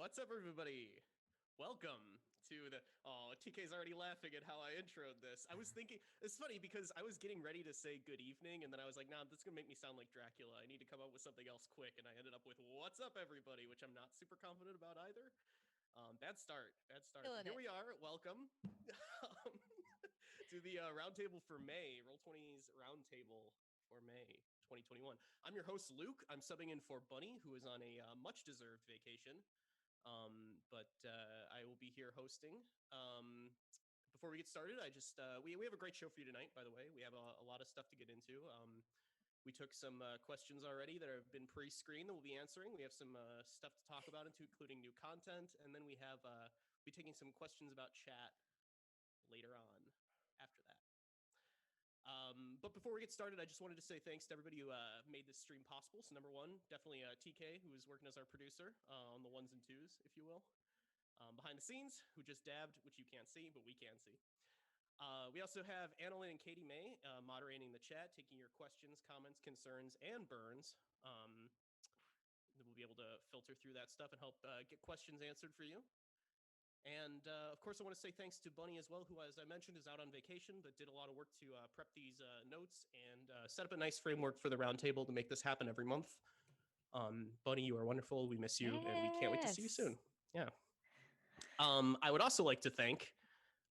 What's up, everybody? Welcome to the... Oh, TK's already laughing at how I introed this. I was thinking... It's funny because I was getting ready to say good evening, and then I was like, nah, that's going to make me sound like Dracula. I need to come up with something else quick, and I ended up with what's up, everybody, which I'm not super confident about either. Bad start. Killing Here it. we are. Welcome to the Roundtable for May, Roll20's Roundtable for May 2021. I'm your host, Luke. I'm subbing in for Bunny, who is on a much-deserved vacation. I will be here hosting. Before we get started, we have a great show for you tonight, by the way. We have a lot of stuff to get into. We took some questions already that have been pre-screened that we'll be answering. We have some stuff to talk about, including new content, and then we'll be taking some questions about chat later on after that. But before we get started, I just wanted to say thanks to everybody who made this stream possible. So number one, definitely TK, who is working as our producer on the ones and twos, if you will. Behind the scenes, who just dabbed, which you can't see, but we can see. We also have Annalyn and Katie May moderating the chat, taking your questions, comments, concerns, and burns. We'll be able to filter through that stuff and help get questions answered for you. And of course, I want to say thanks to Bunny as well, who, as I mentioned, is out on vacation, but did a lot of work to prep these notes and set up a nice framework for the roundtable to make this happen every month. Bunny, you are wonderful. We miss you, and we can't wait to see you soon. Yeah. I would also like to thank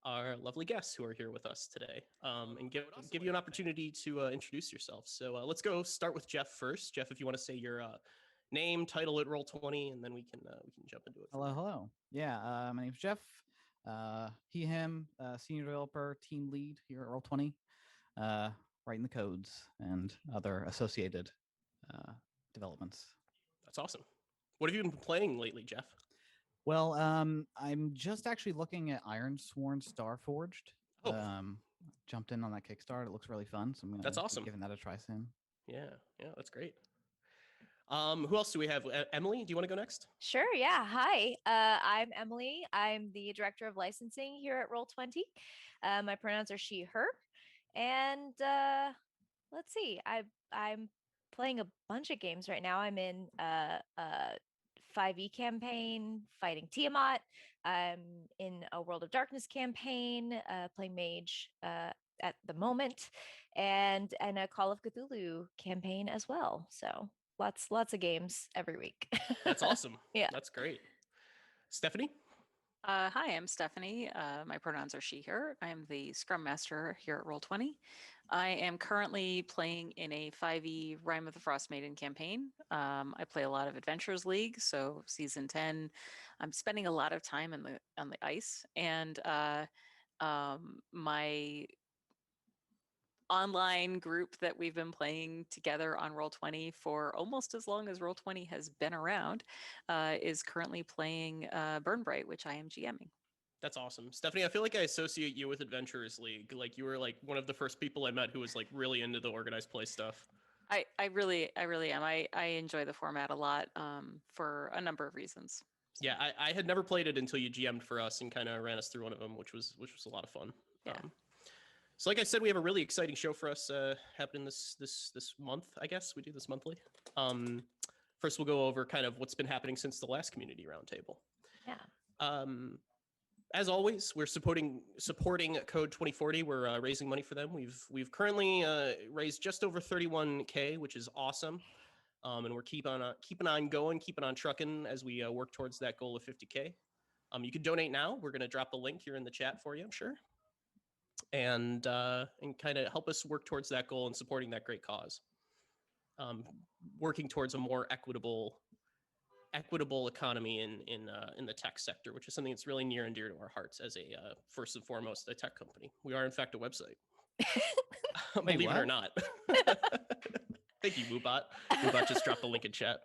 our lovely guests who are here with us today and give you an opportunity to introduce yourself. So let's go start with Jeff first. Jeff, if you want to say your name, title at Roll20, and then we can jump into it. Hello. Yeah, my name's Jeff. He, him, senior developer, team lead here at Roll20, writing the codes and other associated developments. That's awesome. What have you been playing lately, Jeff? Well, I'm just actually looking at Ironsworn Starforged. Oh. Jumped in on that Kickstarter. It looks really fun, so I'm That's awesome. Giving that a try soon. Yeah, that's great. Who else do we have? Emily, do you want to go next? Sure, yeah. Hi, I'm Emily. I'm the director of licensing here at Roll20. My pronouns are she, her. And let's see, I'm playing a bunch of games right now. I'm in 5e campaign, fighting Tiamat. I'm in a World of Darkness campaign, playing mage at the moment, and a Call of Cthulhu campaign as well. So lots of games every week. That's awesome. Yeah, that's great. Stephanie? Hi, I'm Stephanie. My pronouns are she, her. I am the Scrum Master here at Roll20. I am currently playing in a 5e Rime of the Frost Maiden campaign. I play a lot of Adventures League, so Season 10. I'm spending a lot of time on the ice, and my online group that we've been playing together on Roll20 for almost as long as Roll20 has been around is currently playing Burn Bright, which I am GMing. That's awesome. Stephanie, I feel like I associate you with Adventurers League. Like you were like one of the first people I met who was like really into the organized play stuff. I really am. I enjoy the format a lot for a number of reasons. Yeah, I had never played it until you GM'd for us and kind of ran us through one of them, which was a lot of fun. Yeah. So like I said, we have a really exciting show for us happening this month, I guess. We do this monthly. First, we'll go over kind of what's been happening since the last community roundtable. Yeah. As always, we're supporting Code 2040. We're raising money for them. We've currently raised just over 31K, which is awesome. And we're keeping on going, keeping on trucking as we work towards that goal of 50K. You can donate now. We're going to drop the link here in the chat for you, I'm sure. And kind of help us work towards that goal and supporting that great cause. Working towards a more equitable economy in the tech sector, which is something that's really near and dear to our hearts as a first and foremost a tech company. We are in fact a website. Believe it or not. Thank you, Moobot. Moobot just dropped the link in chat.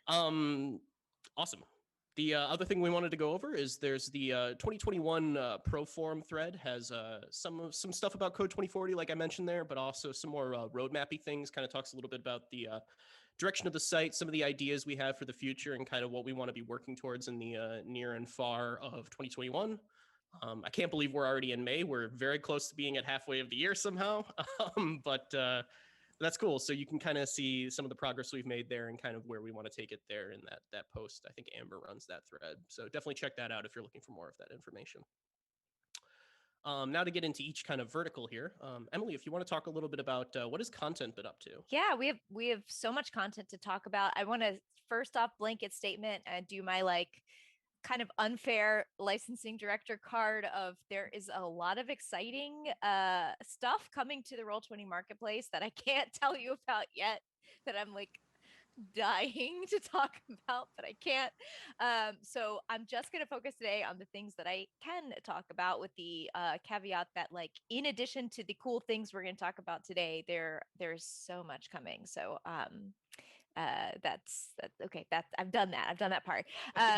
Awesome. The other thing we wanted to go over is there's the 2021 Pro Forum thread has some stuff about Code 2040, like I mentioned there, but also some more roadmappy things. Kind of talks a little bit about the direction of the site, some of the ideas we have for the future, and kind of what we want to be working towards in the near and far of 2021. I can't believe we're already in May. We're very close to being at halfway of the year somehow, but That's cool. So you can kind of see some of the progress we've made there and kind of where we want to take it there in that post. I think Amber runs that thread. So definitely check that out if you're looking for more of that information. Now to get into each kind of vertical here, Emily, if you want to talk a little bit about what has content been up to? Yeah, we have so much content to talk about. I want to first off blanket statement and do my like kind of unfair licensing director card of there is a lot of exciting stuff coming to the Roll20 marketplace that I can't tell you about yet, that I'm like dying to talk about, but I can't. So I'm just going to focus today on the things that I can talk about, with the caveat that, like, in addition to the cool things we're going to talk about today, there's so much coming. So that's okay. I've done that part.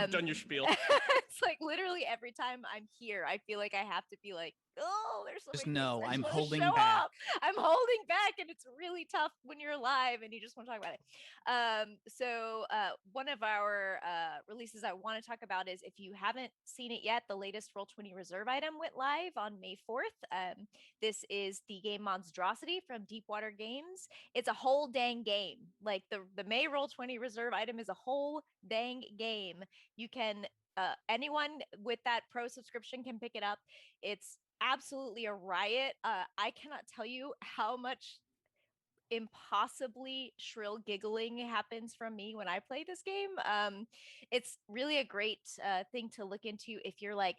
You've done your spiel. It's like literally every time I'm here, I feel like I have to be like, oh, there's so Just many know things I I'm wanna holding show back. up. I'm holding back, and it's really tough when you're live and you just want to talk about it. So one of our releases I want to talk about is, if you haven't seen it yet, the latest Roll20 Reserve item went live on May 4th. This is the game Monstrosity from Deepwater Games. It's a whole dang game. Like the May Roll20 Reserve item is a whole dang game. You can anyone with that pro subscription can pick it up. It's absolutely a riot. I cannot tell you how much impossibly shrill giggling happens from me when I play this game. It's really a great thing to look into if you're like,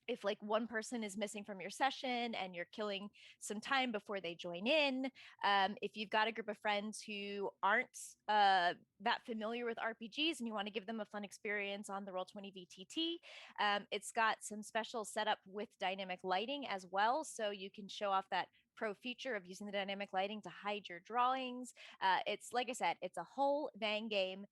if like one person is missing from your session and you're killing some time before they join in. If you've got a group of friends who aren't that familiar with RPGs and you want to give them a fun experience on the Roll20 VTT, it's got some special setup with dynamic lighting as well. So you can show off that pro feature of using the dynamic lighting to hide your drawings. It's, like I said, it's a whole dang game.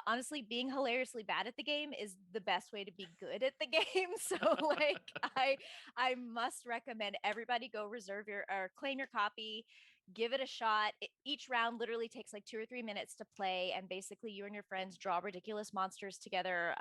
Honestly, being hilariously bad at the game is the best way to be good at the game. So like I must recommend everybody go reserve your or claim your copy, give it a shot. Each round literally takes like 2 or 3 minutes to play, and basically you and your friends draw ridiculous monsters together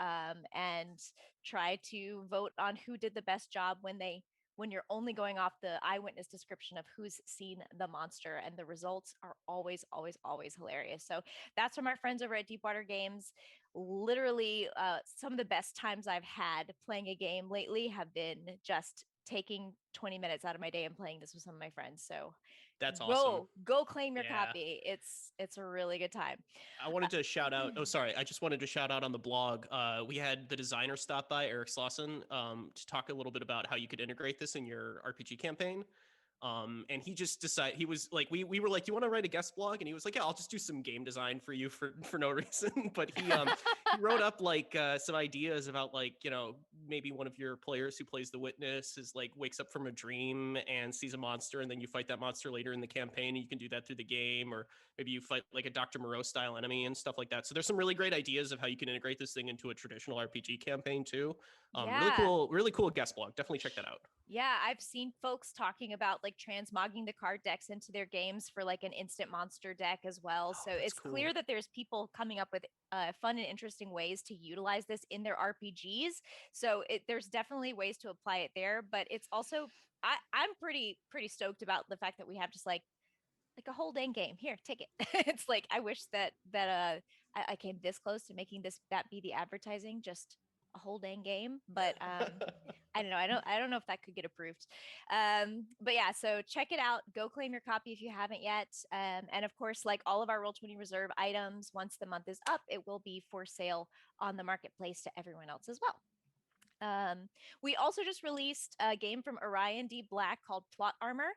and try to vote on who did the best job when you're only going off the eyewitness description of who's seen the monster, and the results are always, always, always hilarious. So that's from our friends over at Deepwater Games. Literally, some of the best times I've had playing a game lately have been just taking 20 minutes out of my day and playing this with some of my friends. So That's awesome. Go claim your Yeah. copy. It's a really good time. I wanted to shout out. Oh, sorry. I just wanted to shout out on the blog. We had the designer stop by, Eric Slauson, to talk a little bit about how you could integrate this in your RPG campaign. And he just decided, he was like, we were like, you want to write a guest blog? And he was like, yeah, I'll just do some game design for you for no reason. But he wrote up like some ideas about, like, you know, maybe one of your players who plays the witness is like wakes up from a dream and sees a monster, and then you fight that monster later in the campaign, and you can do that through the game. Or maybe you fight like a Dr. Moreau style enemy and stuff like that. So there's some really great ideas of how you can integrate this thing into a traditional RPG campaign too. Really cool guest blog. Definitely check that out. Yeah, I've seen folks talking about like transmogging the card decks into their games for like an instant monster deck as well. So that's it's clear that there's people coming up with fun and interesting ways to utilize this in their RPGs. So there's definitely ways to apply it there, but it's also I'm pretty stoked about the fact that we have just like a whole dang game. Here, take it. It's like I wish that I came this close to making that be the advertising, just a whole dang game, but I don't know. I don't know if that could get approved. But yeah, so check it out. Go claim your copy if you haven't yet. And of course, like all of our Roll20 Reserve items, once the month is up, it will be for sale on the marketplace to everyone else as well. We also just released a game from Orion D. Black called Plot Armor.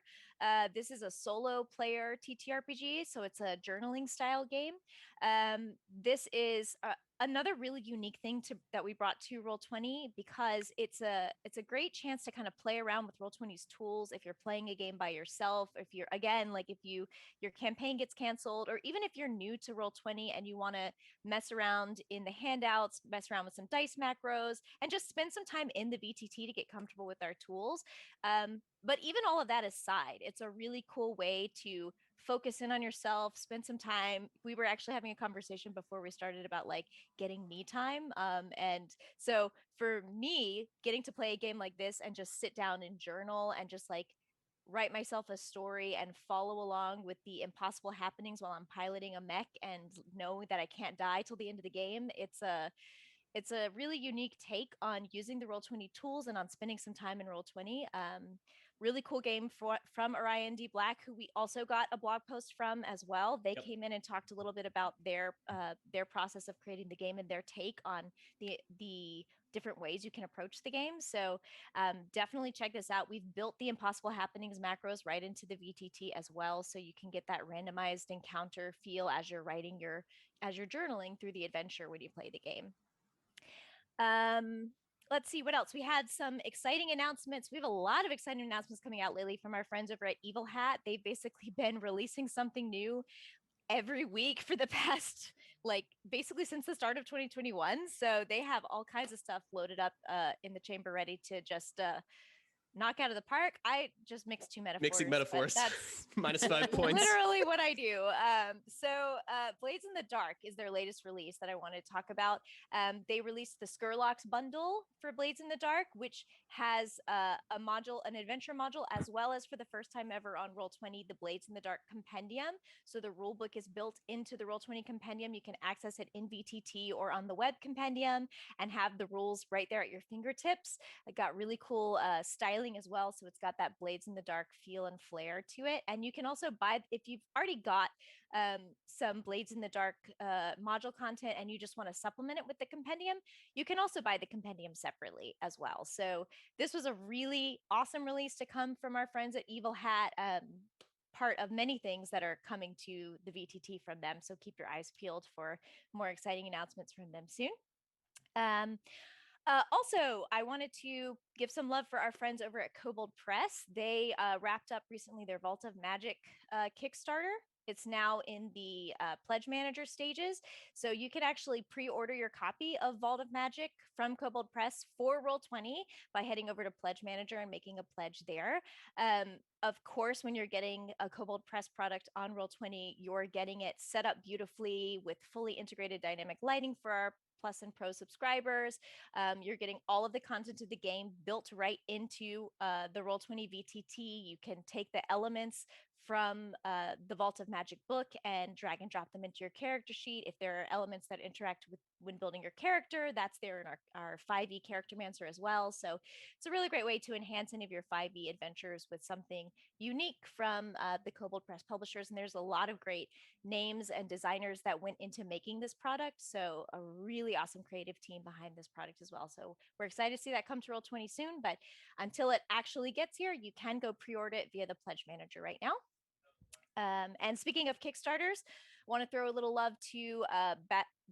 This is a solo player TTRPG, so it's a journaling style game. This is another really unique thing that we brought to Roll20, because it's a great chance to kind of play around with Roll20's tools if you're playing a game by yourself. If you're, again, like if your campaign gets canceled, or even if you're new to Roll20 and you want to mess around in the handouts, mess around with some dice macros, and just spend some time in the VTT to get comfortable with our tools. But even all of that aside, it's a really cool way to focus in on yourself, spend some time. We were actually having a conversation before we started about like getting me time. And so for me, getting to play a game like this and just sit down and journal and just like write myself a story and follow along with the impossible happenings while I'm piloting a mech and know that I can't die till the end of the game. It's a really unique take on using the Roll20 tools and on spending some time in Roll20. Really cool game from Orion D. Black, who we also got a blog post from as well. They came in and talked a little bit about their process of creating the game and their take on the different ways you can approach the game. So definitely check this out. We've built the impossible happenings macros right into the VTT as well, so you can get that randomized encounter feel as you're journaling through the adventure when you play the game. Let's see what else. We had some exciting announcements. We have a lot of exciting announcements coming out lately from our friends over at Evil Hat. They've basically been releasing something new every week for the past, like, basically since the start of 2021. So they have all kinds of stuff loaded up in the chamber ready to just knock out of the park. I just mixed two metaphors. Mixing metaphors. That's -5 points. literally what I do. So Blades in the Dark is their latest release that I wanted to talk about. They released the Skurlock's bundle for Blades in the Dark, which has a module, an adventure module, as well as for the first time ever on Roll20, the Blades in the Dark Compendium. So the rule book is built into the Roll20 Compendium. You can access it in VTT or on the web compendium and have the rules right there at your fingertips. It got really cool styling as well, so it's got that Blades in the Dark feel and flair to it. And you can also buy, if you've already got some Blades in the Dark module content and you just want to supplement it with the compendium, you can also buy the compendium separately as well. So this was a really awesome release to come from our friends at Evil Hat, part of many things that are coming to the VTT from them, so keep your eyes peeled for more exciting announcements from them soon. Also, I wanted to give some love for our friends over at Kobold Press. They wrapped up recently their Vault of Magic Kickstarter. It's now in the Pledge Manager stages. So you can actually pre-order your copy of Vault of Magic from Kobold Press for Roll20 by heading over to Pledge Manager and making a pledge there. Of course, when you're getting a Kobold Press product on Roll20, you're getting it set up beautifully with fully integrated dynamic lighting for our Plus and Pro subscribers. You're getting all of the content of the game built right into the Roll20 VTT. You can take the elements from the Vault of Magic book and drag and drop them into your character sheet. If there are elements that interact with when building your character, that's there in our 5e Charactermancer as well. So it's a really great way to enhance any of your 5e adventures with something unique from the Kobold Press publishers. And there's a lot of great names and designers that went into making this product. So a really awesome creative team behind this product as well. So we're excited to see that come to Roll20 soon, but until it actually gets here, you can go pre-order it via the Pledge Manager right now. And speaking of Kickstarters, I want to throw a little love to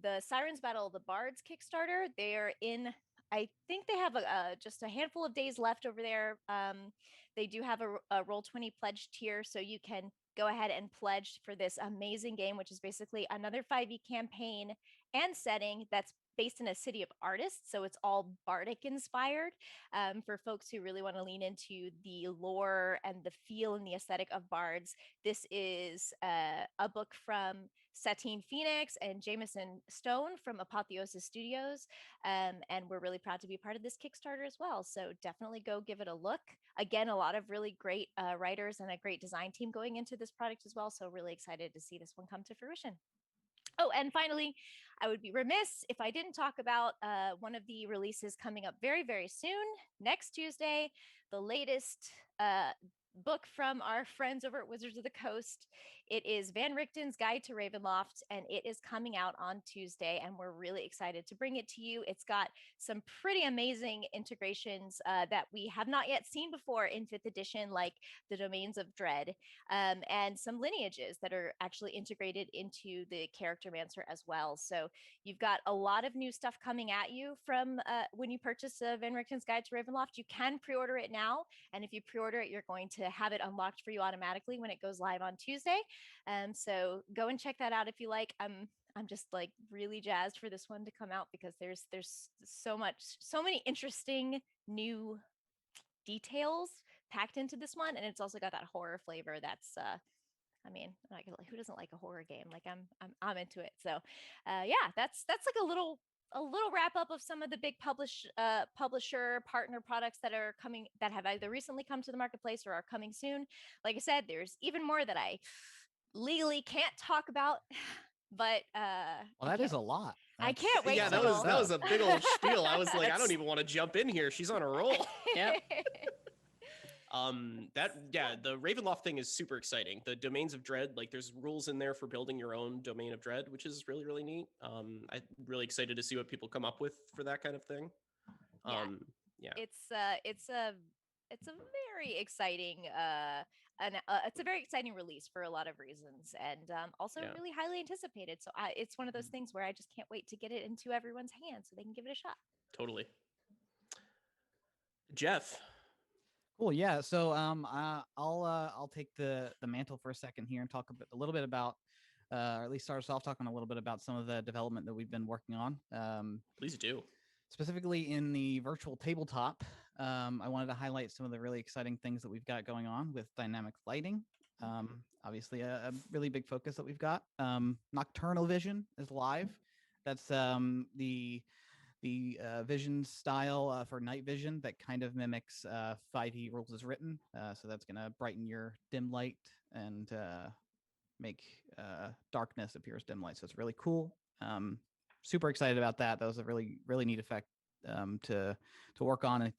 the Sirens Battle of the Bards Kickstarter. They are in, I think they have just a handful of days left over there. They do have a Roll20 pledge tier, so you can go ahead and pledge for this amazing game, which is basically another 5e campaign and setting that's based in a city of artists. So it's all bardic inspired for folks who really want to lean into the lore and the feel and the aesthetic of bards. This is a book from Satine Phoenix and Jameson Stone from Apotheosis Studios. And we're really proud to be part of this Kickstarter as well. So definitely go give it a look. Again, a lot of really great writers and a great design team going into this product as well. So really excited to see this one come to fruition. Oh, and finally, I would be remiss if I didn't talk about one of the releases coming up very, very soon. Next Tuesday, the latest book from our friends over at Wizards of the Coast. It is Van Richten's Guide to Ravenloft, and it is coming out on Tuesday, and we're really excited to bring it to you. It's got some pretty amazing integrations that we have not yet seen before in 5th edition, like the Domains of Dread, and some lineages that are actually integrated into the Charactermancer as well. So you've got a lot of new stuff coming at you from when you purchase Van Richten's Guide to Ravenloft. You can pre-order it now, and if you pre-order it, you're going to have it unlocked for you automatically when it goes live on Tuesday. So go and check that out if you like. I'm just like really jazzed for this one to come out because there's so many interesting new details packed into this one, and it's also got that horror flavor that's I mean, like, who doesn't like a horror game? Like I'm into it. So yeah, that's like a little a little wrap up of some of the big publisher partner products that are coming, that have either recently come to the marketplace or are coming soon. Like I said, there's even more that I legally can't talk about, but Well, that is a lot. I can't wait. Yeah, to that was a big old spiel. I was like, I don't That's- even want to jump in here. She's on a roll. Yep. The Ravenloft thing is super exciting. The domains of dread, like there's rules in there for building your own domain of dread, which is really, really neat. I'm really excited to see what people come up with for that kind of thing. Yeah. It's a very exciting it's a very exciting release for a lot of reasons, and also really highly anticipated. So it's one of those things where I just can't wait to get it into everyone's hands so they can give it a shot. Totally. Jeff. Cool. Yeah. So I'll take the mantle for a second here and talk a little bit about, or at least start us off talking a little bit about some of the development that we've been working on. Please do. Specifically in the virtual tabletop, I wanted to highlight some of the really exciting things that we've got going on with dynamic lighting. Obviously, a really big focus that we've got. Nocturnal Vision is live. That's the vision style for night vision that kind of mimics 5e rules as written. So that's going to brighten your dim light and make darkness appear as dim light. So it's really cool. Super excited about that. That was a really, really neat effect to work on and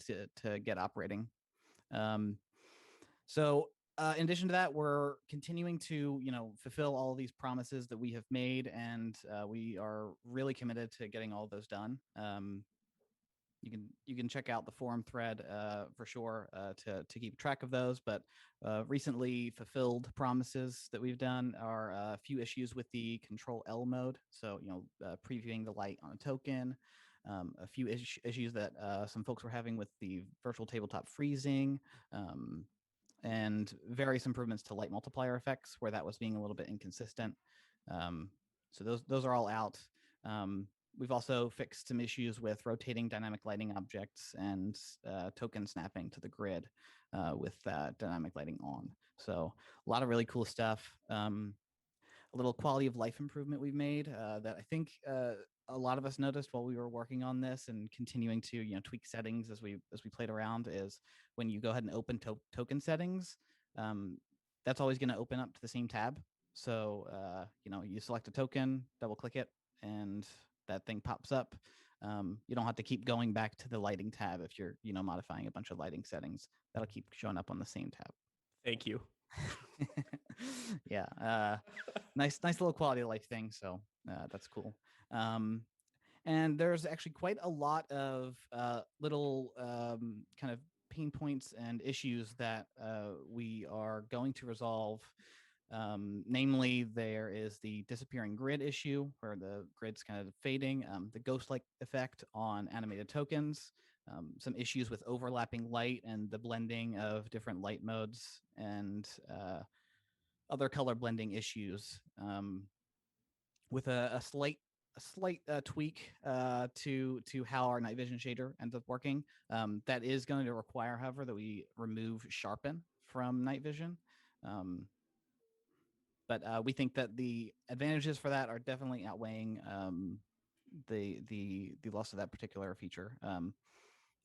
to get operating. So in addition to that, we're continuing to, fulfill all of these promises that we have made, and we are really committed to getting all of those done. You can check out the forum thread for sure to keep track of those. But recently fulfilled promises that we've done are a few issues with the Control L mode. So previewing the light on a token. A few issues that some folks were having with the virtual tabletop freezing. And various improvements to light multiplier effects where that was being a little bit inconsistent. So those are all out. We've also fixed some issues with rotating dynamic lighting objects and token snapping to the grid with dynamic lighting on. So a lot of really cool stuff. A little quality of life improvement we've made that I think a lot of us noticed while we were working on this and continuing to tweak settings as we played around is when you go ahead and open token settings, that's always going to open up to the same tab. So you select a token, double click it, and that thing pops up. You don't have to keep going back to the lighting tab if you're modifying a bunch of lighting settings. That'll keep showing up on the same tab. Thank you. Yeah. Nice little quality of life thing. So that's cool. And there's actually quite a lot of little kind of pain points and issues that we are going to resolve. Namely, there is the disappearing grid issue where the grid's kind of fading, the ghost-like effect on animated tokens, some issues with overlapping light and the blending of different light modes, and other color blending issues with a slight tweak to how our night vision shader ends up working. That is going to require, however, that we remove sharpen from night vision. But we think that the advantages for that are definitely outweighing the loss of that particular feature.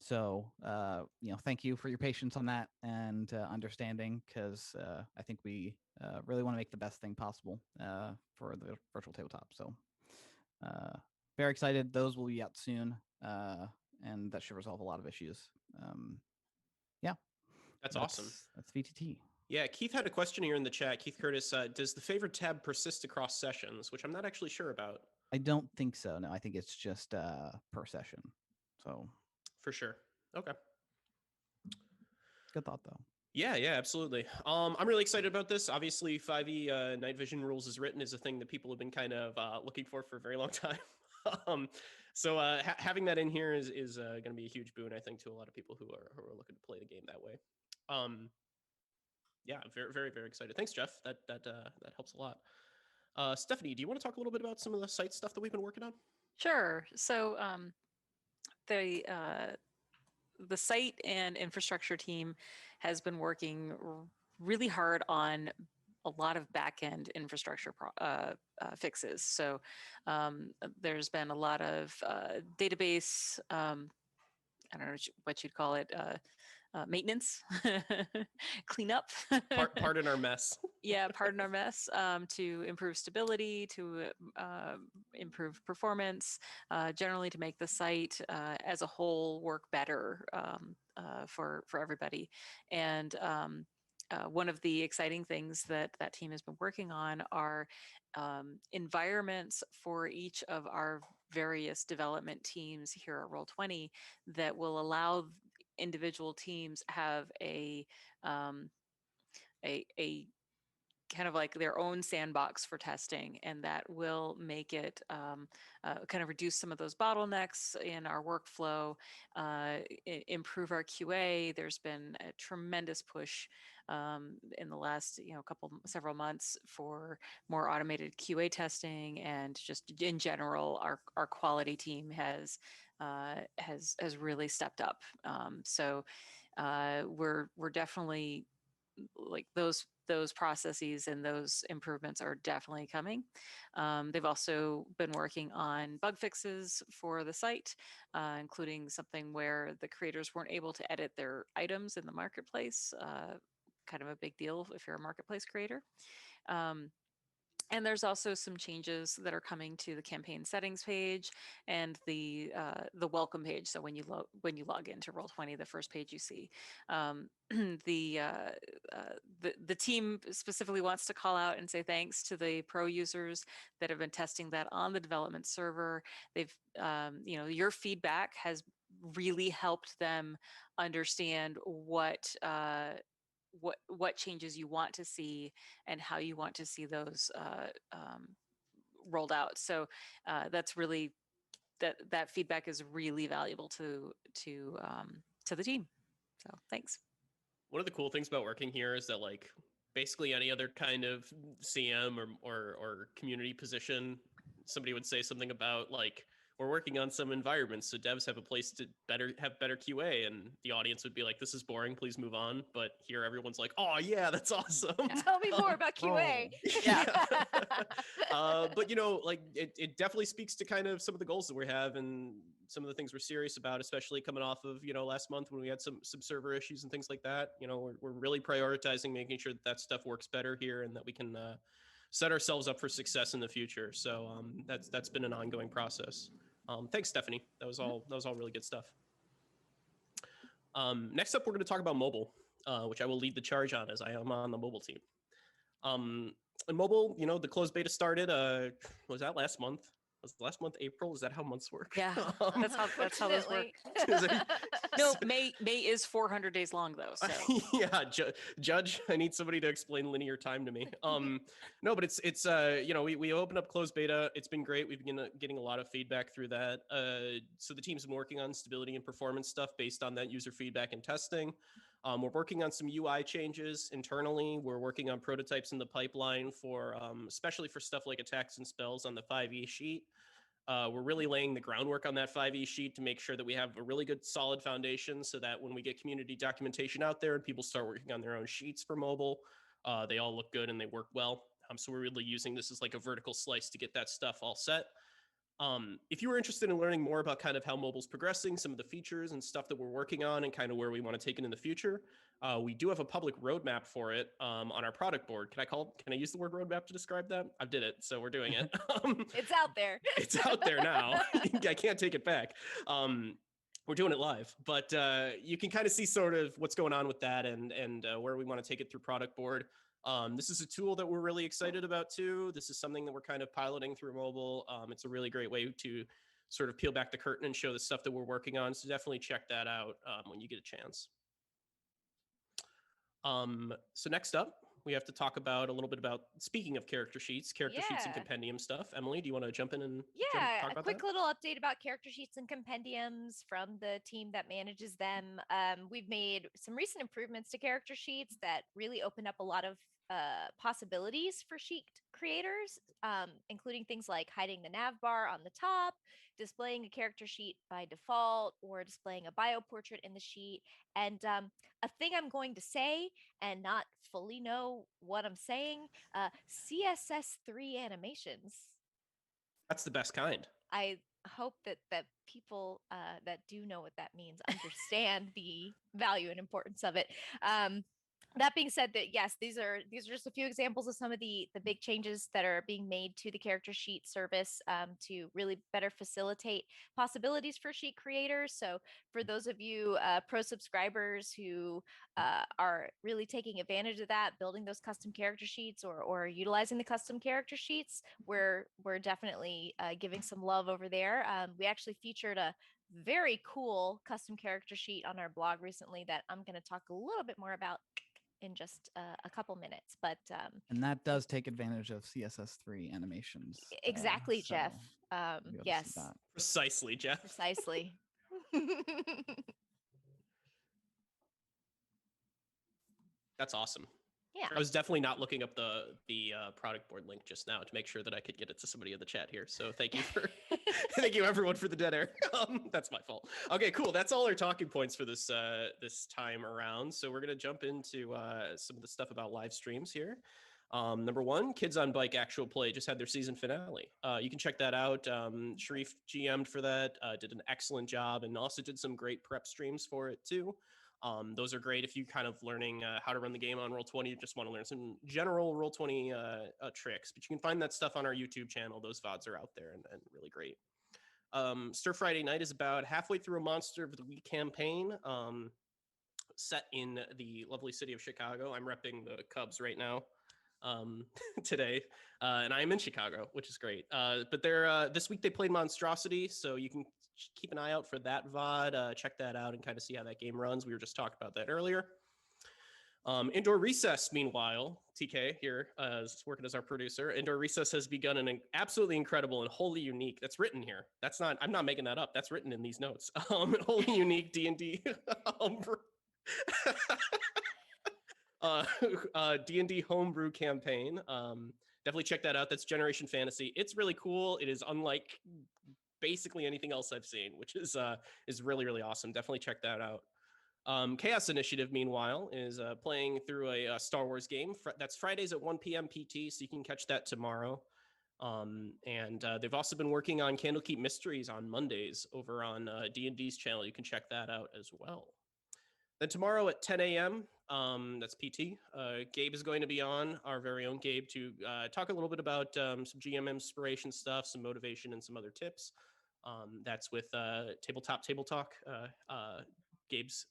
So thank you for your patience on that and understanding, because I think we really want to make the best thing possible for the virtual tabletop. So very excited. Those will be out soon, and that should resolve a lot of issues. Yeah, that's awesome. That's VTT. Yeah, Keith had a question here in the chat. Keith Curtis, does the favored tab persist across sessions? Which I'm not actually sure about. I don't think so. No, I think it's just per session. So for sure. Okay. Good thought, though. Yeah, absolutely. I'm really excited about this. Obviously, 5e night vision rules as written is a thing that people have been kind of looking for a very long time. So having that in here is going to be a huge boon, I think, to a lot of people who are looking to play the game that way. Yeah, very, very, very excited. Thanks, Jeff. That helps a lot. Stephanie, do you want to talk a little bit about some of the site stuff that we've been working on? Sure. So the site and infrastructure team has been working really hard on a lot of back-end infrastructure fixes. So there's been a lot of database, I don't know what you'd call it, maintenance, cleanup. Pardon our mess. Yeah, pardon our mess, to improve stability, to improve performance, generally to make the site as a whole work better for everybody. And one of the exciting things that that team has been working on are environments for each of our various development teams here at Roll20 that will allow individual teams have a kind of like their own sandbox for testing, and that will make it kind of reduce some of those bottlenecks in our workflow, improve our QA. There's been a tremendous push in the last several months for more automated QA testing, and just in general, our quality team has really stepped up. So we're definitely like those processes and those improvements are definitely coming. They've also been working on bug fixes for the site, including something where the creators weren't able to edit their items in the marketplace. Kind of a big deal if you're a marketplace creator. And there's also some changes that are coming to the campaign settings page and the welcome page. So when you log into Roll20, the first page you see, the team specifically wants to call out and say thanks to the pro users that have been testing that on the development server. They've your feedback has really helped them understand what changes you want to see and how you want to see those rolled out. So that's really that feedback is really valuable to the team. So thanks. One of the cool things about working here is that like basically any other kind of CM or community position, somebody would say something about like, we're working on some environments so devs have a place to have better QA, and the audience would be like, this is boring, please move on. But here everyone's like, oh yeah, that's awesome. Tell me more about QA. Yeah. But like it definitely speaks to kind of some of the goals that we have and some of the things we're serious about, especially coming off of last month when we had some server issues and things like that. We're really prioritizing making sure that stuff works better here and that we can set ourselves up for success in the future. So that's been an ongoing process. Thanks, Stephanie. That was all really good stuff. Next up, we're going to talk about mobile, which I will lead the charge on as I am on the mobile team. In mobile, the closed beta started. Was that last month? Was last month April? Is that how months work? Yeah, that's how those work. No, May is 400 days long though. So yeah, Judge, I need somebody to explain linear time to me. No, but it's we opened up closed beta. It's been great. We've been getting a lot of feedback through that. So the team's been working on stability and performance stuff based on that user feedback and testing. We're working on some UI changes internally. We're working on prototypes in the pipeline for, especially for stuff like attacks and spells on the 5e sheet. We're really laying the groundwork on that 5e sheet to make sure that we have a really good solid foundation so that when we get community documentation out there and people start working on their own sheets for mobile, they all look good and they work well. So we're really using this as like a vertical slice to get that stuff all set. If you were interested in learning more about kind of how mobile's progressing, some of the features and stuff that we're working on and kind of where we want to take it in the future, we do have a public roadmap for it on our product board. Can I use the word roadmap to describe that? I did it, so we're doing it. It's out there. It's out there now. I can't take it back. We're doing it live, but you can kind of see sort of what's going on with that and where we want to take it through product board. This is a tool that we're really excited about too. This is something that we're kind of piloting through mobile. It's a really great way to sort of peel back the curtain and show the stuff that we're working on. So definitely check that out when you get a chance. So next up, we have to talk about a little bit about, speaking of character sheets and compendium stuff. Emily, do you want to jump in and talk about a quick that? little update about character sheets and compendiums from the team that manages them. We've made some recent improvements to character sheets that really opened up a lot of possibilities for sheet creators, including things like hiding the nav bar on the top, displaying a character sheet by default, or displaying a bio portrait in the sheet. And a thing I'm going to say and not fully know what I'm saying, CSS3 animations. That's the best kind. I hope that people that do know what that means understand the value and importance of it. That being said, that yes, these are just a few examples of some of the big changes that are being made to the character sheet service to really better facilitate possibilities for sheet creators. So for those of you pro subscribers who are really taking advantage of that, building those custom character sheets or utilizing the custom character sheets, we're definitely giving some love over there. We actually featured a very cool custom character sheet on our blog recently that I'm going to talk a little bit more about in just a couple minutes, but and that does take advantage of CSS3 animations. Exactly, Jeff. Yes, Precisely, Jeff. Precisely. That's awesome. Yeah, I was definitely not looking up the product board link just now to make sure that I could get it to somebody in the chat here. So thank you for thank you everyone for the dead air. That's my fault. Okay, cool. That's all our talking points for this this time around. So we're gonna jump into some of the stuff about live streams here. Number one, Kids on Bike Actual Play just had their season finale. You can check that out. Sharif GM'd for that, did an excellent job, and also did some great prep streams for it too. Those are great if you kind of learning how to run the game on Roll20. You just want to learn some general Roll20 tricks, but you can find that stuff on our YouTube channel. Those VODs are out there and really great. Stir Friday Night is about halfway through a Monster of the Week campaign set in the lovely city of Chicago. I'm repping the Cubs right now today, and I am in Chicago, which is great. But they're this week they played Monstrosity, so you can keep an eye out for that VOD. Check that out and kind of see how that game runs. We were just talking about that earlier. Indoor Recess, meanwhile, TK here is working as our producer. Indoor Recess has begun an absolutely incredible and wholly unique. That's written here. That's not. I'm not making that up. That's written in these notes. Wholly unique D&D homebrew. D&D homebrew campaign. Definitely check that out. That's Generation Fantasy. It's really cool. It is unlike basically anything else I've seen, which is really, really awesome. Definitely check that out. Chaos Initiative, meanwhile, is playing through a Star Wars game. That's Fridays at 1 p.m. PT, so you can catch that tomorrow. And they've also been working on Candlekeep Mysteries on Mondays over on D&D's channel. You can check that out as well. Then tomorrow at 10 a.m., that's PT, Gabe is going to be on, our very own Gabe, to talk a little bit about some GM inspiration stuff, some motivation, and some other tips. That's with Tabletop Table Talk, Gabe's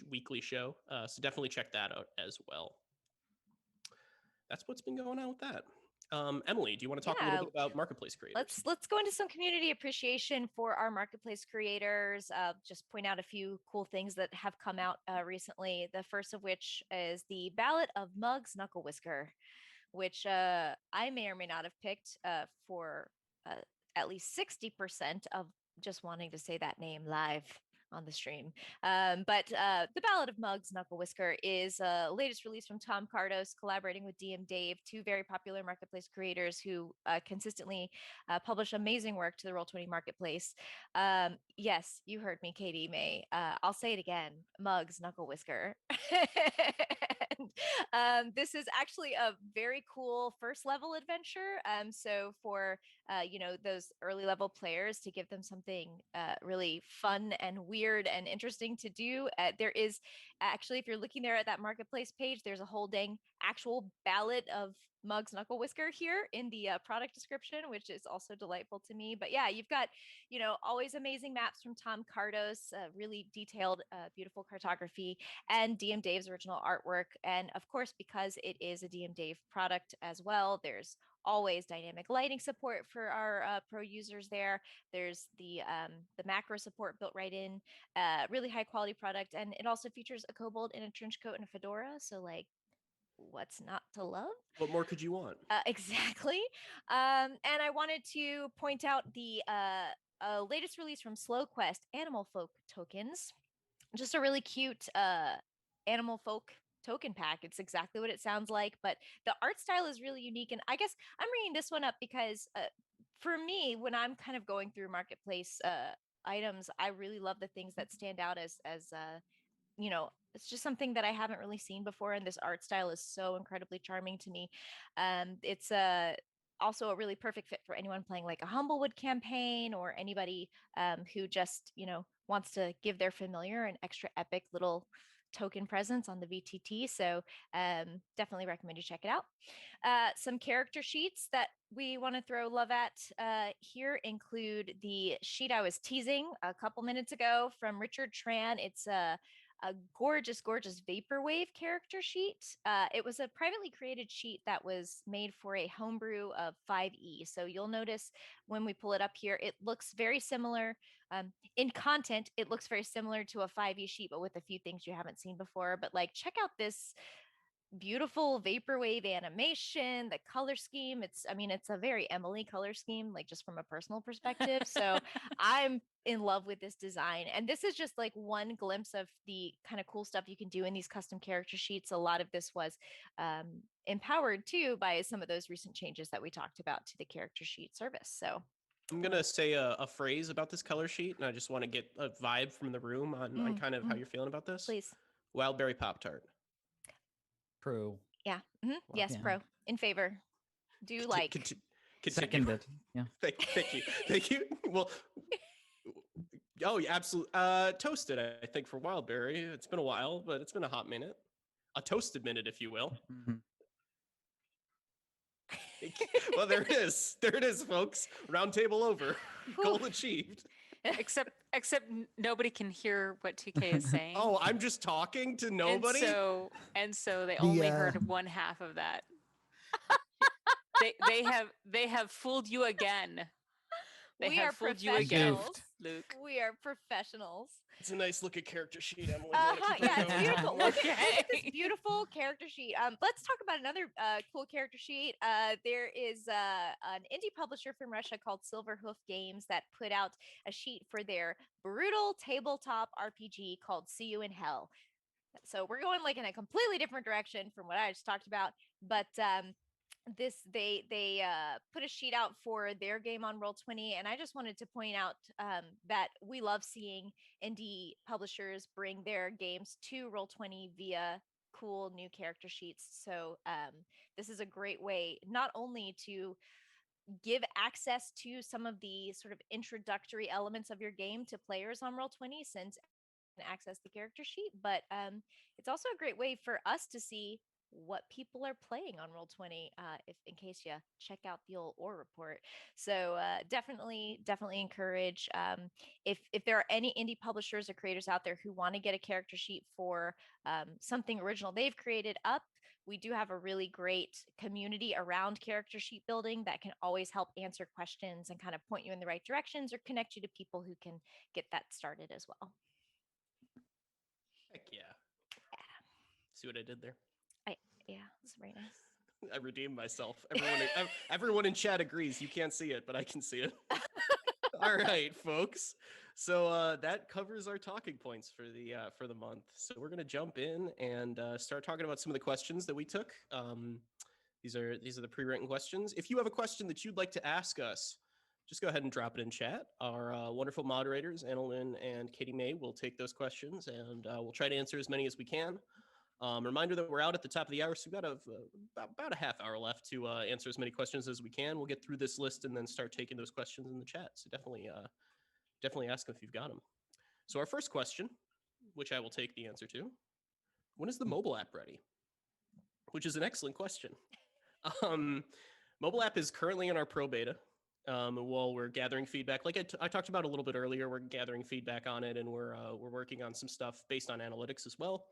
weekly show. So definitely check that out as well. That's what's been going on with that. Emily, do you want to talk a little bit about marketplace creators? Let's go into some community appreciation for our marketplace creators. Just point out a few cool things that have come out recently. The first of which is the Ballad of Muggs Knuckle Whisker, which I may or may not have picked for at least 60% of just wanting to say that name live on the stream. But the Ballad of Muggs Knuckle Whisker is latest release from Tom Cardos, collaborating with DM Dave, two very popular marketplace creators who consistently publish amazing work to the Roll20 marketplace. Yes, you heard me, Katie May. I'll say it again, Muggs Knuckle Whisker. This is actually a very cool first level adventure. So for those early level players, to give them something really fun and weird and interesting to do, there is actually, if you're looking there at that marketplace page, there's a whole dang actual ballad of Muggs Knuckle Whisker here in the product description, which is also delightful to me. But yeah, you've got, always amazing maps from Tom Cardos, really detailed, beautiful cartography, and DM Dave's original artwork. And of course, because it is a DM Dave product as well, there's always dynamic lighting support for our pro users there. There's the macro support built right in, really high quality product. And it also features a kobold in a trench coat and a fedora. So like, what's not to love? What more could you want? Exactly. And I wanted to point out the latest release from Slow Quest, Animal Folk Tokens. Just a really cute animal folk token pack. It's exactly what it sounds like, but the art style is really unique. And I guess I'm bringing this one up because for me, when I'm kind of going through marketplace items, I really love the things that stand out as it's just something that I haven't really seen before, and this art style is so incredibly charming to me. It's also a really perfect fit for anyone playing like a Humblewood campaign, or anybody who just wants to give their familiar an extra epic little token presence on the VTT. So definitely recommend you check it out. Some character sheets that we want to throw love at here include the sheet I was teasing a couple minutes ago from Richard Tran. It's a gorgeous, gorgeous vaporwave character sheet. It was a privately created sheet that was made for a homebrew of 5e. So you'll notice when we pull it up here, it looks very similar. In content, it looks very similar to a 5e sheet, but with a few things you haven't seen before. But like, check out this beautiful vaporwave animation, the color scheme. It's a very Emily color scheme, like just from a personal perspective. So I'm in love with this design. And this is just like one glimpse of the kind of cool stuff you can do in these custom character sheets. A lot of this was empowered too by some of those recent changes that we talked about to the character sheet service. So I'm going to say a phrase about this color sheet, and I just want to get a vibe from the room on kind of how you're feeling about this. Please. Wildberry Pop-Tart. Pro. Yeah. Yes, yeah. pro. In favor. Do like. Continue. Seconded. Yeah. Thank you. Thank you. Well, oh, yeah, absolutely. Toasted, I think, for Wildberry. It's been a while, but it's been a hot minute. A toasted minute, if you will. Mhm. Well, there it is. There it is, folks. Roundtable over. Goal achieved. Except nobody can hear what 2K is saying. Oh, I'm just talking to nobody? And so they only heard one half of that. They have fooled you again. We are fooled you professionals. again, Luke. We are professionals. It's a nice looking character sheet, Emily. Yeah, it's beautiful. Look at this beautiful character sheet. Let's talk about another cool character sheet. There is an indie publisher from Russia called Silverhoof Games that put out a sheet for their brutal tabletop RPG called See You in Hell. So we're going like in a completely different direction from what I just talked about, but they put a sheet out for their game on Roll20, and I just wanted to point out that we love seeing indie publishers bring their games to Roll20 via cool new character sheets. So this is a great way not only to give access to some of the sort of introductory elements of your game to players on Roll20, since access the character sheet, but it's also a great way for us to see what people are playing on Roll20, if in case you check out the old OR report. So definitely encourage, if there are any indie publishers or creators out there who want to get a character sheet for something original they've created up, we do have a really great community around character sheet building that can always help answer questions and kind of point you in the right directions, or connect you to people who can get that started as well. Heck yeah. See what I did there? Yeah, it's very nice. I redeemed myself. Everyone in chat agrees. You can't see it, but I can see it. All right, folks. So that covers our talking points for the month. So we're gonna jump in and start talking about some of the questions that we took. These are the pre-written questions. If you have a question that you'd like to ask us, just go ahead and drop it in chat. Our wonderful moderators, Annalyn and Katie May, will take those questions, and we'll try to answer as many as we can. Reminder that we're out at the top of the hour, so we've got about a half hour left to answer as many questions as we can. We'll get through this list and then start taking those questions in the chat. So definitely ask them if you've got them. So our first question, which I will take the answer to, when is the mobile app ready? Which is an excellent question. Mobile app is currently in our pro beta. While we're gathering feedback, like I talked about a little bit earlier, we're gathering feedback on it, and we're working on some stuff based on analytics as well.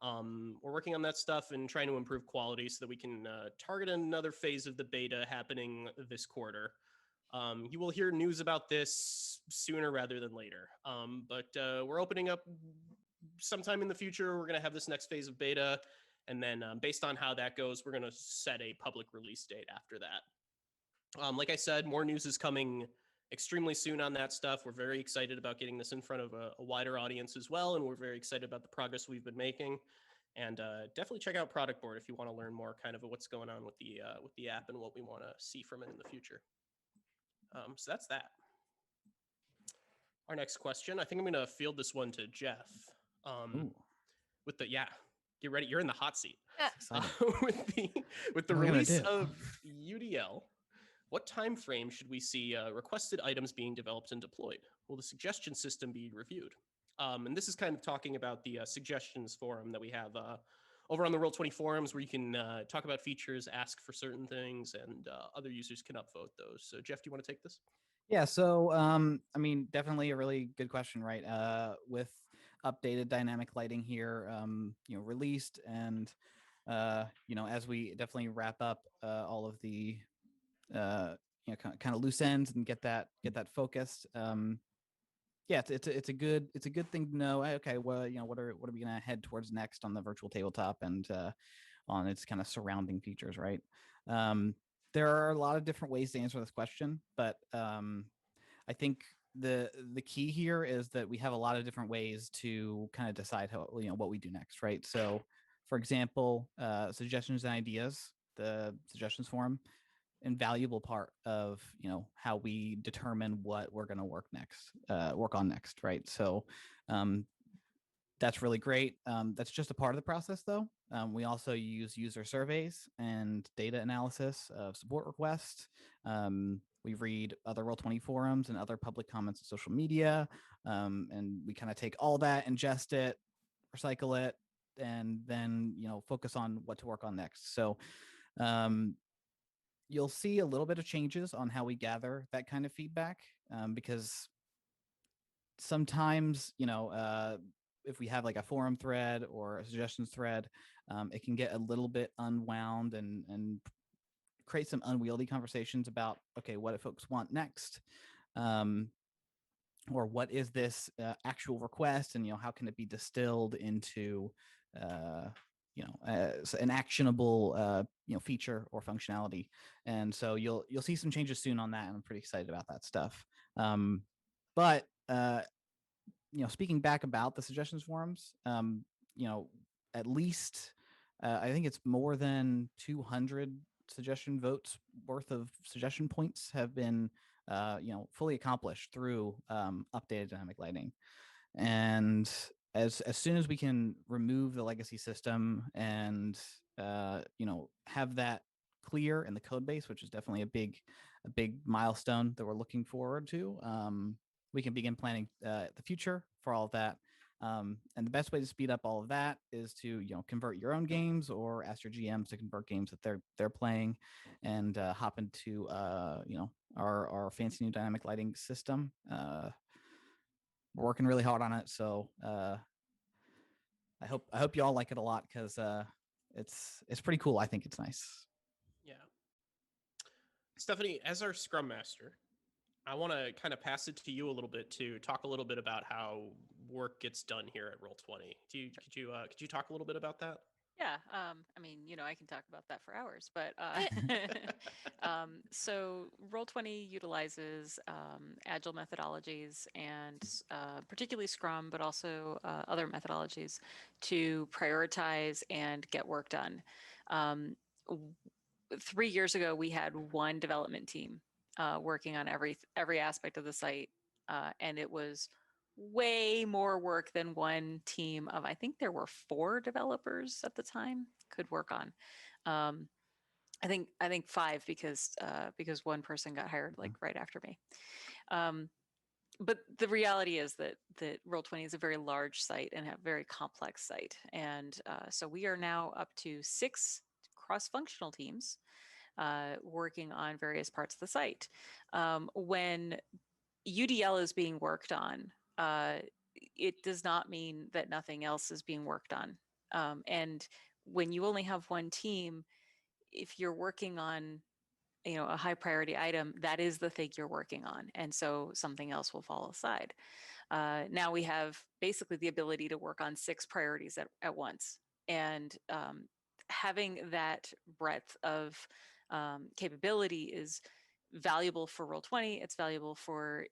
We're working on that stuff and trying to improve quality so that we can target another phase of the beta happening this quarter. You will hear news about this sooner rather than later. But we're opening up sometime in the future. We're going to have this next phase of beta. And then based on how that goes, we're going to set a public release date after that. Like I said, more news is coming extremely soon on that stuff. We're very excited about getting this in front of a wider audience as well. And we're very excited about the progress we've been making. And definitely check out Product Board if you want to learn more kind of what's going on with the app and what we want to see from it in the future. So that's that. Our next question, I think I'm going to field this one to Jeff. With the get ready, you're in the hot seat. With the release of UDL, what time frame should we see requested items being developed and deployed? Will the suggestion system be reviewed? And this is kind of talking about the suggestions forum that we have over on the Roll20 forums, where you can talk about features, ask for certain things, and other users can upvote those. So Jeff, do you want to take this? Yeah, so I mean, definitely a really good question, right? With updated dynamic lighting here, released, and as we definitely wrap up all of the kind of loose ends and get that focused. It's a good thing to know. Okay, well, what are we gonna head towards next on the virtual tabletop and on its kind of surrounding features, right? There are a lot of different ways to answer this question, but I think the key here is that we have a lot of different ways to kind of decide how what we do next, right? So, for example, suggestions and ideas, the suggestions forum, invaluable part of how we determine what we're going to work on next, right? So that's really great. That's just a part of the process, though. We also use user surveys and data analysis of support requests. We read other Roll20 forums and other public comments on social media, and we kind of take all that, ingest it, recycle it, and then focus on what to work on next. So you'll see a little bit of changes on how we gather that kind of feedback, because sometimes if we have like a forum thread or a suggestions thread, it can get a little bit unwound and create some unwieldy conversations about, okay, what do folks want next? Or what is this actual request, and how can it be distilled into an actionable feature or functionality? And so you'll see some changes soon on that, and I'm pretty excited about that stuff. But speaking back about the suggestions forums, at least I think it's more than 200 suggestion votes worth of suggestion points have been fully accomplished through updated dynamic lighting. And as soon as we can remove the legacy system and have that clear in the code base, which is definitely a big milestone that we're looking forward to, we can begin planning the future for all of that. And the best way to speed up all of that is to convert your own games, or ask your GMs to convert games that they're playing, and hop into our fancy new dynamic lighting system. We're working really hard on it, so I hope you all like it a lot, because it's pretty cool. I think it's nice. Yeah, Stephanie, as our Scrum Master, I want to kind of pass it to you a little bit to talk a little bit about how work gets done here at Roll20. Could you talk a little bit about that? Yeah, I mean, I can talk about that for hours, but so Roll20 utilizes agile methodologies and particularly Scrum, but also other methodologies to prioritize and get work done. 3 years ago, we had one development team working on every aspect of the site, and it was way more work than one team of, I think there were 4 developers at the time could work on. I think 5 because one person got hired like right after me. But the reality is that Roll20 is a very large site and a very complex site, and so we are now up to 6 cross-functional teams working on various parts of the site. When UDL is being worked on, it does not mean that nothing else is being worked on. And when you only have one team, if you're working on a high priority item, that is the thing you're working on, and so something else will fall aside. Now we have basically the ability to work on 6 priorities at once, and having that breadth of capability is valuable for Roll20. It's valuable for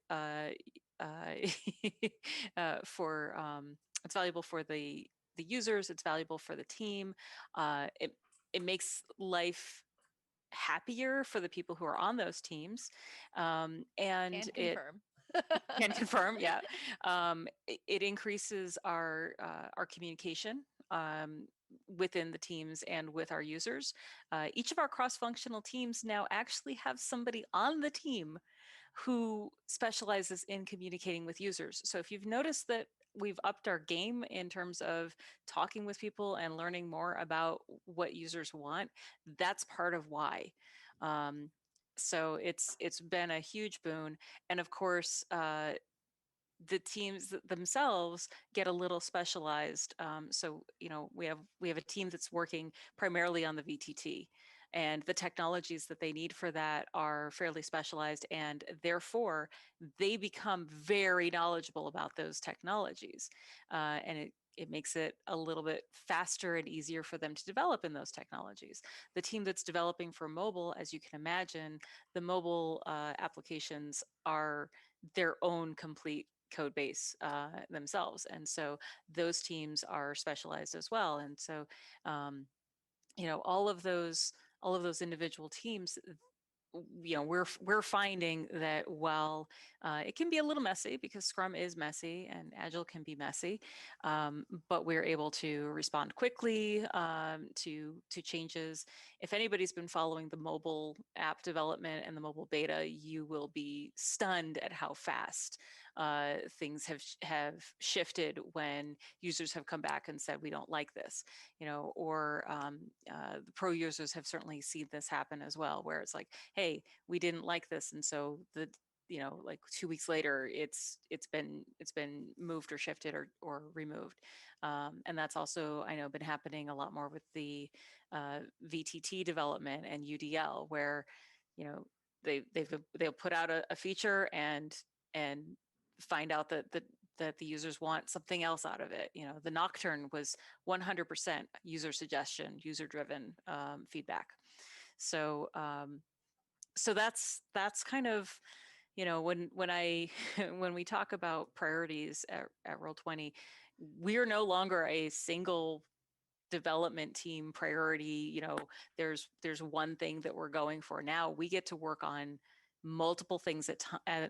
it's valuable for the the users, it's valuable for the team. It makes life happier for the people who are on those teams, and Can it confirm. can confirm, yeah. It increases our communication within the teams and with our users. Each of our cross-functional teams now actually have somebody on the team who specializes in communicating with users. So if you've noticed that we've upped our game in terms of talking with people and learning more about what users want, that's part of why. So it's been a huge boon. And of course, the teams themselves get a little specialized. So we have a team that's working primarily on the VTT, and the technologies that they need for that are fairly specialized, and therefore they become very knowledgeable about those technologies, and it makes it a little bit faster and easier for them to develop in those technologies. The team that's developing for mobile, as you can imagine, the mobile applications are their own complete code base themselves, and so those teams are specialized as well. And so all of those individual teams, we're finding that while it can be a little messy, because Scrum is messy and Agile can be messy, but we're able to respond quickly to changes. If anybody's been following the mobile app development and the mobile beta, you will be stunned at how fast things have shifted when users have come back and said, we don't like this, or the pro users have certainly seen this happen as well, where it's like, hey, we didn't like this, and so like 2 weeks later, it's been moved or shifted or removed, and that's also, I know, been happening a lot more with the VTT development and UDL, where they'll put out a feature and find out that the users want something else out of it. The Nocturne was 100% user suggestion, user driven feedback. So that's kind of, when when we talk about priorities at Roll20, we're no longer a single development team priority. There's one thing that we're going for. Now we get to work on multiple things at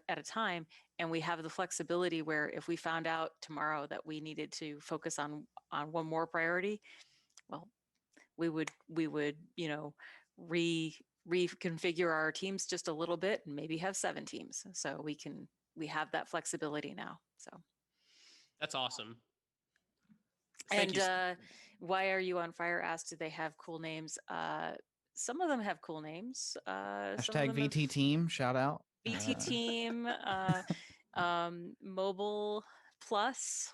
a time, and we have the flexibility where if we found out tomorrow that we needed to focus on one more priority, well, we would reconfigure our teams just a little bit and maybe have 7 teams. So we have that flexibility now. So That's awesome. Thank you. Why Are You on Fire asked, do they have cool names? Some of them have cool names. Hashtag VT team, shout out. VT team, Mobile Plus.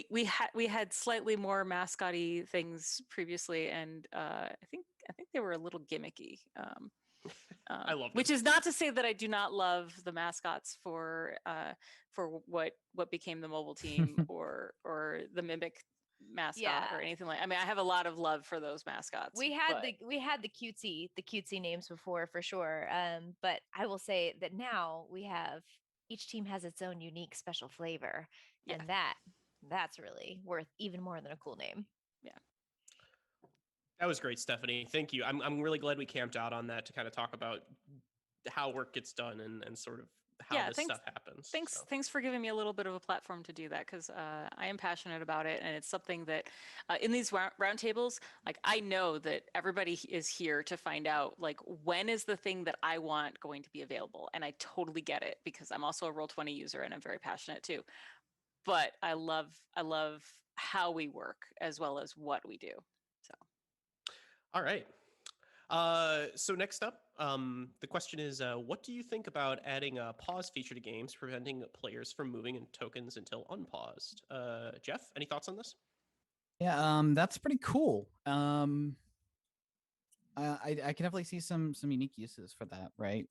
We had slightly more mascotty things previously, and I think they were a little gimmicky. I love them. Which is not to say that I do not love the mascots for what became the mobile team or the Mimic mascot or anything like. I mean, I have a lot of love for those mascots. We had the cutesy names before, for sure. But I will say that now each team has its own unique special flavor, and that's really worth even more than a cool name. Yeah. That was great, Stephanie. Thank you. I'm really glad we camped out on that to kind of talk about how work gets done and sort of how this stuff happens. Thanks for giving me a little bit of a platform to do that, because I am passionate about it, and it's something that in these roundtables, like, I know that everybody is here to find out, like, when is the thing that I want going to be available, and I totally get it, because I'm also a Roll20 user and I'm very passionate too. But I love how we work as well as what we do. So, all right. So next up, the question is, what do you think about adding a pause feature to games, preventing players from moving in tokens until unpaused? Jeff, any thoughts on this? Yeah, that's pretty cool. I can definitely see some unique uses for that, right?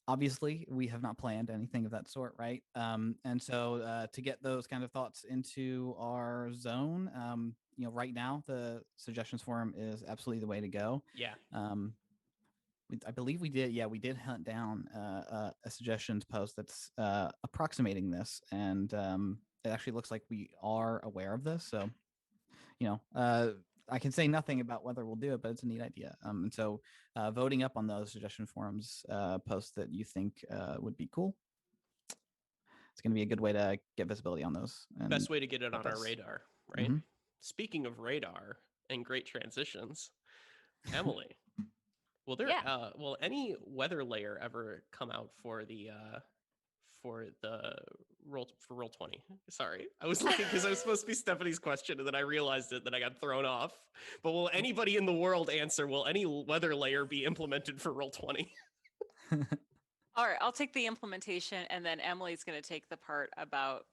Obviously, we have not planned anything of that sort, right? And so to get those kind of thoughts into our zone, right now the suggestions forum is absolutely the way to go. Yeah. I believe we did. Yeah, we did hunt down a suggestions post that's approximating this, and it actually looks like we are aware of this. So, I can say nothing about whether we'll do it, but it's a neat idea. And so, voting up on those suggestion forums posts that you think would be cool, it's going to be a good way to get visibility on those. And Best way to get it on help our us. radar, right? Mhm. Speaking of radar and great transitions, Emily, will Yeah. any weather layer ever come out for the Roll20? Sorry, I was looking because I was supposed to be Stephanie's question, and then I realized it, then I got thrown off. But will anybody in the world answer? Will any weather layer be implemented for Roll20? All right, I'll take the implementation, and then Emily's going to take the part about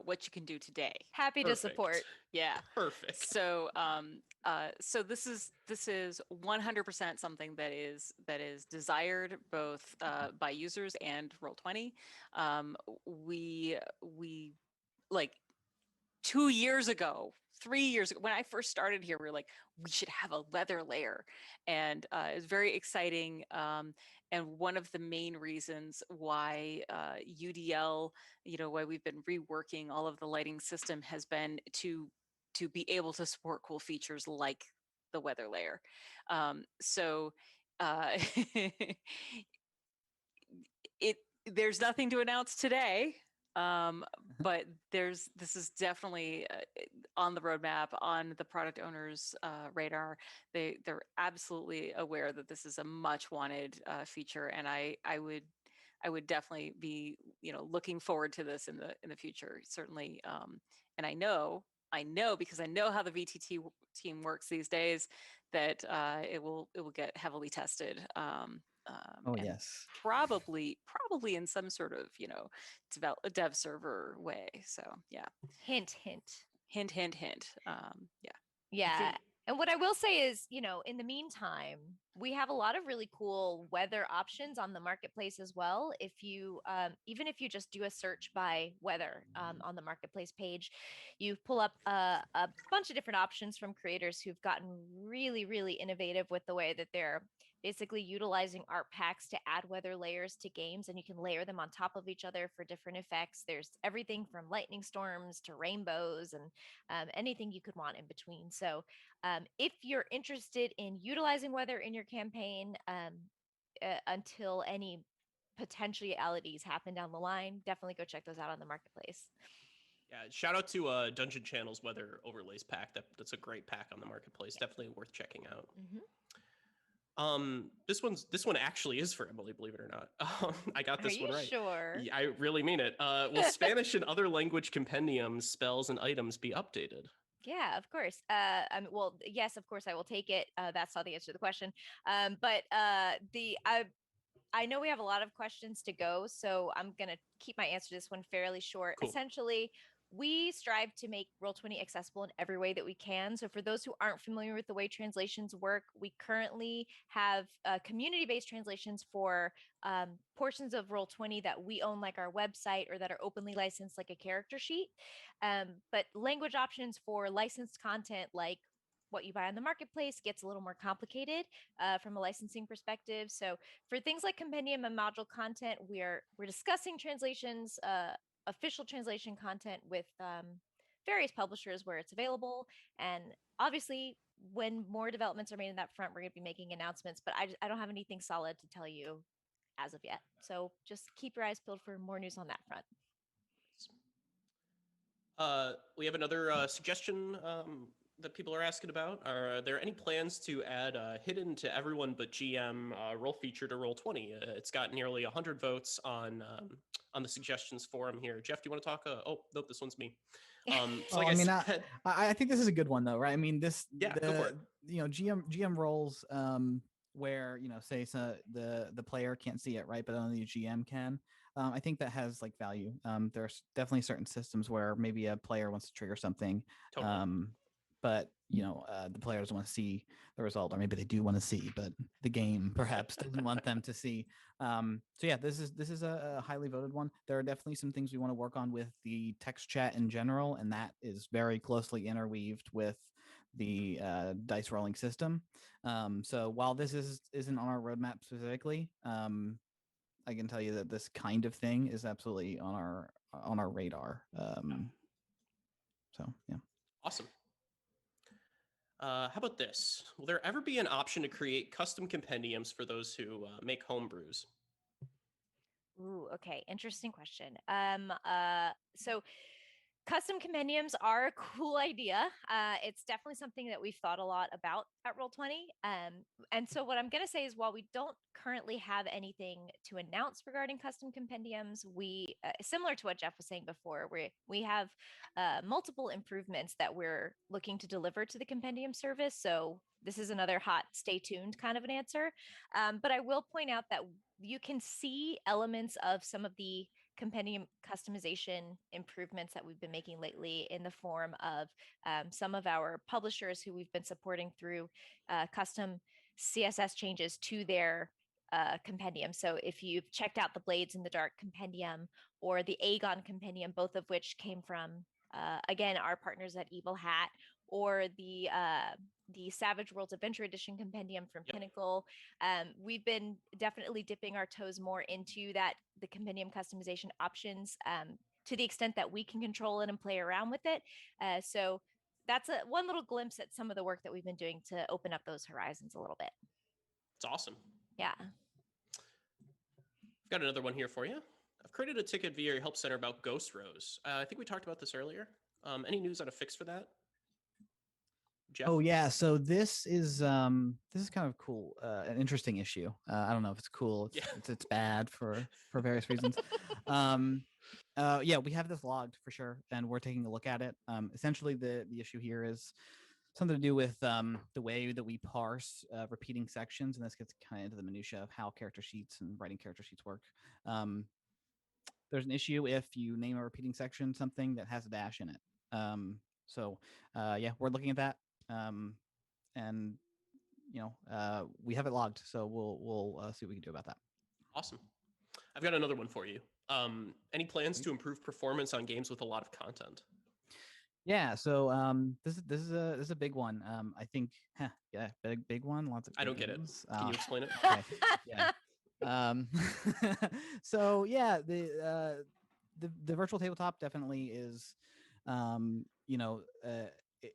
what you can do today. Happy to support. Yeah. Perfect. So, so this is 100% something that is desired both by users and Roll20. We like 2 years ago, 3 years ago, when I first started here, we were like, we should have a weather layer, and it's very exciting. And one of the main reasons why UDL, why we've been reworking all of the lighting system has been to be able to support cool features like the weather layer. So there's nothing to announce today, but this is definitely on the roadmap, on the product owner's radar. They're absolutely aware that this is a much wanted feature, and I would definitely be looking forward to this in the future, certainly. And I know because I know how the VTT team works these days, that it will get heavily tested. Oh, and yes. probably in some sort of dev server way. So yeah. Hint. Hint. Yeah. Yeah. And what I will say is, in the meantime, we have a lot of really cool weather options on the marketplace as well. If you, even if you just do a search by weather on the marketplace page, you pull up a bunch of different options from creators who've gotten really, really innovative with the way that they're basically utilizing art packs to add weather layers to games, and you can layer them on top of each other for different effects. There's everything from lightning storms to rainbows and anything you could want in between. So if you're interested in utilizing weather in your campaign until any potentialities happen down the line, definitely go check those out on the marketplace. Yeah, shout out to Dungeon Channel's Weather Overlays pack. That's a great pack on the marketplace. Yeah. Definitely worth checking out. Mm-hmm. This one actually is for Emily, believe it or not. I got this one right. Sure? Yeah, I really mean it. Will Spanish and other language compendiums, spells, and items be updated? Yeah, of course. Well, yes, of course, I will take it. That's not the answer to the question. But I know we have a lot of questions to go, so I'm going to keep my answer to this one fairly short. Cool. Essentially, we strive to make Roll20 accessible in every way that we can. So for those who aren't familiar with the way translations work, we currently have community-based translations for portions of Roll20 that we own, like our website, or that are openly licensed, like a character sheet. But language options for licensed content, like what you buy on the marketplace, gets a little more complicated from a licensing perspective. So for things like compendium and module content, we're discussing translations, official translation content with various publishers where it's available. And obviously, when more developments are made in that front, we're going to be making announcements. But I don't have anything solid to tell you as of yet. So just keep your eyes peeled for more news on that front. We have another suggestion that people are asking about. Are there any plans to add hidden to everyone but GM role feature to Roll20? It's got nearly 100 votes on the suggestions forum here. Jeff, do you want to talk? Oh, nope, this one's me. So well, I think this is a good one though, right? I mean, go for it. GM roles where say the player can't see it, right, but only the GM can. I think that has like value. There's definitely certain systems where maybe a player wants to trigger something, totally. But the player doesn't want to see the result, or maybe they do want to see, but the game perhaps doesn't want them to see. So yeah, this is a highly voted one. There are definitely some things we want to work on with the text chat in general, and that is very closely interweaved with the dice rolling system. So while this isn't on our roadmap specifically, I can tell you that this kind of thing is absolutely on our radar. So yeah. Awesome. How about this? Will there ever be an option to create custom compendiums for those who make home brews? Ooh, okay. Interesting question. So custom compendiums are a cool idea. It's definitely something that we've thought a lot about at Roll20. And so what I'm going to say is while we don't currently have anything to announce regarding custom compendiums, we, similar to what Jeff was saying before, we have multiple improvements that we're looking to deliver to the compendium service. So this is another hot stay tuned kind of an answer. But I will point out that you can see elements of some of the compendium customization improvements that we've been making lately in the form of some of our publishers who we've been supporting through custom CSS changes to their compendium. So if you've checked out the Blades in the Dark compendium or the Aegon compendium, both of which came from, again, our partners at Evil Hat, or the Savage Worlds Adventure Edition compendium from Pinnacle. We've been definitely dipping our toes more into the compendium customization options to the extent that we can control it and play around with it. So that's one little glimpse at some of the work that we've been doing to open up those horizons a little bit. It's awesome. Yeah. I've got another one here for you. I've created a ticket via your help center about Ghost Rose. I think we talked about this earlier. Any news on a fix for that? Jeff? Oh yeah, so this is kind of cool, an interesting issue. I don't know if it's cool. It's bad for various reasons. Yeah, we have this logged for sure, and we're taking a look at it. Essentially, the issue here is something to do with the way that we parse repeating sections, and this gets kind of into the minutia of how character sheets and writing character sheets work. There's an issue if you name a repeating section something that has a dash in it. So yeah, we're looking at that. And we have it logged, so we'll see what we can do about that. Awesome. I've got another one for you. Any plans to improve performance on games with a lot of content? Yeah, so this is a big one. I think yeah, big one. Lots of. I don't get it. Can you explain it? Okay. Yeah. So yeah, the virtual tabletop definitely is,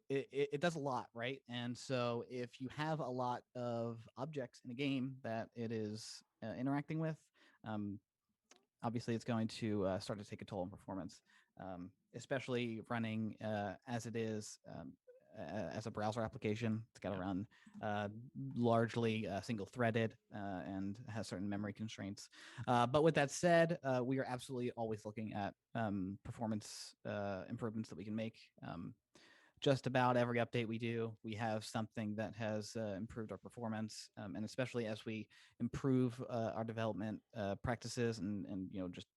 it does a lot, right? And so if you have a lot of objects in a game that it is interacting with, obviously it's going to start to take a toll on performance, especially running as it is as a browser application. It's got to run largely single-threaded and has certain memory constraints. But with that said, we are absolutely always looking at performance improvements that we can make. Just about every update we do, we have something that has improved our performance, and especially as we improve our development practices and just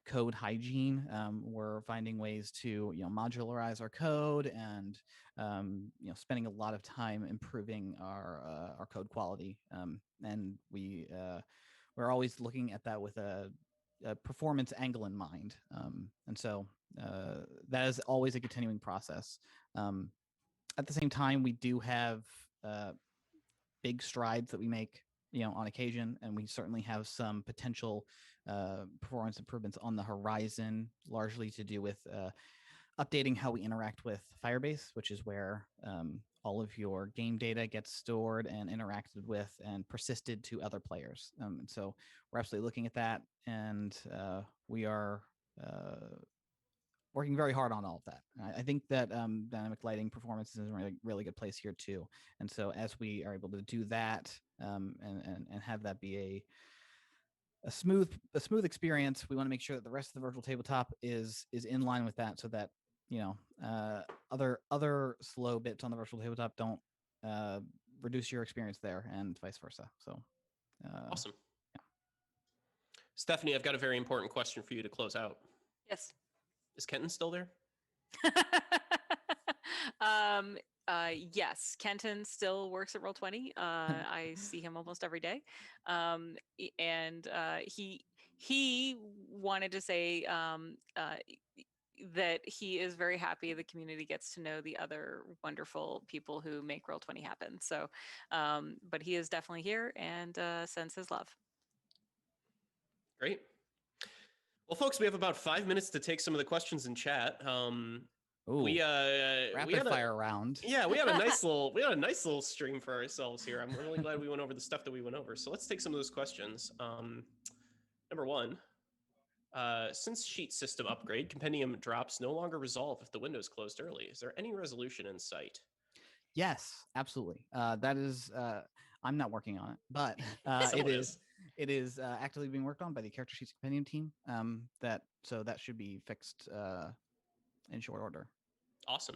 code hygiene, we're finding ways to modularize our code and spending a lot of time improving our code quality, and we're always looking at that with a performance angle in mind, and so that is always a continuing process. At the same time, we do have big strides that we make on occasion, and we certainly have some potential performance improvements on the horizon, largely to do with updating how we interact with Firebase, which is where all of your game data gets stored and interacted with and persisted to other players. And so we're absolutely looking at that, and we are working very hard on all of that. I think that dynamic lighting performance is in a really good place here too. And so as we are able to do that and have that be a smooth experience, we want to make sure that the rest of the virtual tabletop is in line with that, so that other slow bits on the virtual tabletop don't reduce your experience there, and vice versa. So awesome. Yeah. Stephanie, I've got a very important question for you to close out. Yes. Is Kenton still there? Yes, Kenton still works at Roll20. I see him almost every day. And he wanted to say that he is very happy the community gets to know the other wonderful people who make Roll20 happen. So, but he is definitely here and sends his love. Great. Well, folks, we have about 5 minutes to take some of the questions in chat. Ooh, we rapid fire round. Yeah, we had a nice little stream for ourselves here. I'm really glad we went over the stuff that we went over. So let's take some of those questions. Number one, since sheet system upgrade, compendium drops no longer resolve if the window is closed early. Is there any resolution in sight? Yes, absolutely. That is, I'm not working on it, but it is actively being worked on by the character sheets compendium team. So that should be fixed in short order. Awesome.